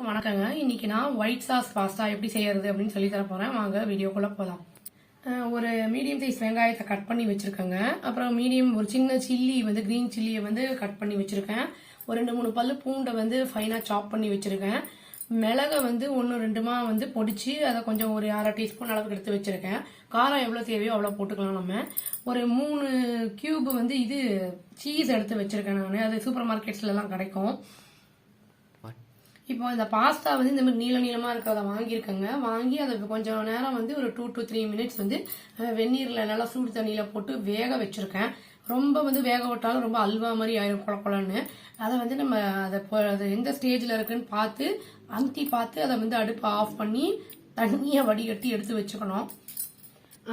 வணக்கங்க. இன்னைக்கு நான் ஒயிட் சாஸ் பாஸ்தா எப்படி செய்யறது அப்படின்னு சொல்லி தர போறேன். வாங்க வீடியோக்குள்ள போகலாம். ஒரு மீடியம் சைஸ் வெங்காயத்தை கட் பண்ணி வச்சிருக்கேங்க. அப்புறம் ஒரு சின்ன சில்லி கிரீன் சில்லியை கட் பண்ணி வச்சிருக்கேன். ஒரு 2-3 பல்லு பூண்டை ஃபைனா சாப் பண்ணி வச்சிருக்கேன். மிளகை 1-2மா பொடிச்சு அதை கொஞ்சம் ஒரு 1/2 டீஸ்பூன் அளவுக்கு எடுத்து வச்சிருக்கேன். காரம் எவ்வளவு தேவையோ அவ்வளவு போட்டுக்கலாம். நம்ம ஒரு 3 கியூப் இது சீஸ் எடுத்து வச்சிருக்கேன். நான் அது சூப்பர் மார்க்கெட்ஸ்ல எல்லாம் கிடைக்கும். இப்போ இந்த பாஸ்தா இந்த மாதிரி நீள நீளமா இருக்கிறத வாங்கியிருக்கேங்க. வாங்கி அதை கொஞ்சம் நேரம் ஒரு 2 to 3 மினிட்ஸ் வெந்நீர்ல நல்லா சூடு தண்ணியில போட்டு வேக வச்சிருக்கேன். ரொம்ப வேக விட்டாலும் ரொம்ப அல்வா மாதிரி ஆயிரும் கொல கொலன்னு. அதை நம்ம அதை எந்த ஸ்டேஜ்ல இருக்குன்னு பார்த்து பார்த்து அதை அடுப்பை ஆஃப் பண்ணி தண்ணியை வடிகட்டி எடுத்து வச்சுக்கணும்.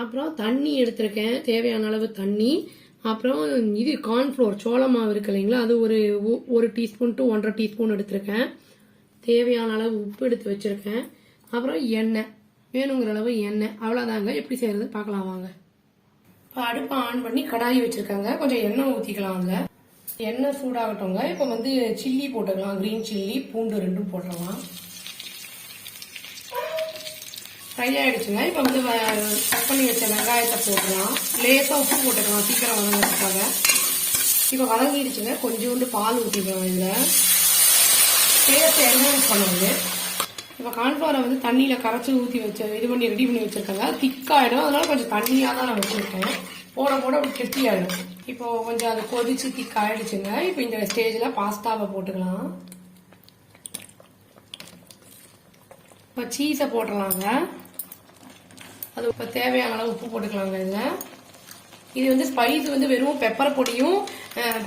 அப்புறம் தண்ணி எடுத்திருக்கேன், தேவையான அளவு தண்ணி. அப்புறம் கார்ன்ஃப்ளோர் சோள மாவு இருக்கு இல்லைங்களா, அது ஒரு டீஸ்பூன் to 1.5 டீஸ்பூன் எடுத்திருக்கேன். தேவையான அளவு உப்பு எடுத்து வச்சிருக்கேன். அப்புறம் எண்ணெய், வேணுங்கிற அளவு எண்ணெய். அவ்வளவுதாங்க. எப்படி செய்யறது பார்க்கலாம் வாங்க. இப்போ அடுப்பை ஆன் பண்ணி கடாயி வச்சிருக்காங்க. கொஞ்சம் எண்ணெய் ஊத்திக்கலாம். அதுல எண்ணெய் சூடாகட்டும்ங்க. இப்போ சில்லி போட்டுக்கலாம். கிரீன் சில்லி, பூண்டு 2 போட்டுடலாம். ஃப்ரை ஆயிடுச்சுங்க. இப்போ கட் பண்ணி வச்ச வெங்காயத்தை போட்டுக்கலாம். லேசா உப்பு போட்டுக்கலாம் சீக்கிரம் வதங்கிறதுக்காக. இப்போ வதங்கிடுச்சுங்க. கொஞ்சோண்டு பால் ஊற்றிக்கலாம். இதுல டேஸ்ட் என்ஹான்ஸ் பண்ணுவது. இப்போ கார்ன்ஃப்ளவரை தண்ணியில கரைச்சி ஊற்றி ரெடி பண்ணி வச்சிருக்காங்க. திக்காயிடும், அதனால கொஞ்சம் தண்ணியா தான் நான் வச்சிருக்கேன். போட போட கெட்டி ஆயிடும். இப்போ கொஞ்சம் அது கொதிச்சு திக்காயிடுச்சுங்க. இப்போ இந்த ஸ்டேஜ்ல பாஸ்தாவை போட்டுக்கலாம். இப்போ சீஸை போட்டுடலாங்க. அது இப்போ தேவையான அளவு உப்பு போட்டுக்கலாங்க. இது ஸ்பைஸ் வெறும் பெப்பர் பொடியும்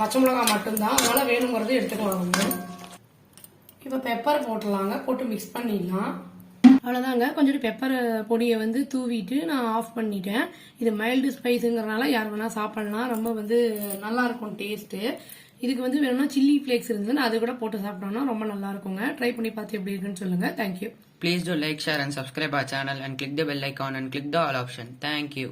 பச்சை மிளகாய் மட்டும்தான், அதனால வேணுங்கிறது எடுத்துக்கலாம். இப்போ பெப்பர் போட்டுடலாங்க. போட்டு மிக்ஸ் பண்ணிடலாம். அவ்வளோதாங்க. கொஞ்சம் பெப்பர் பொடியை தூவிட்டு நான் ஆஃப் பண்ணிட்டேன். இது மைல்டு ஸ்பைஸுங்கிறனால யார் வேணா சாப்பிடலாம். ரொம்ப நல்லா இருக்கும் டேஸ்ட்டு. இதுக்கு வேணும்னா சில்லி ஃபிளேக்ஸ் இருந்ததுன்னா அது கூட போட்டு சாப்பிட்டோம்னா ரொம்ப நல்லா இருக்குங்க. ட்ரை பண்ணி பார்த்து எப்படி இருக்குன்னு சொல்லுங்க. Thank you. Please do like, share and subscribe our channel and click the bell icon and click the all option. Thank you.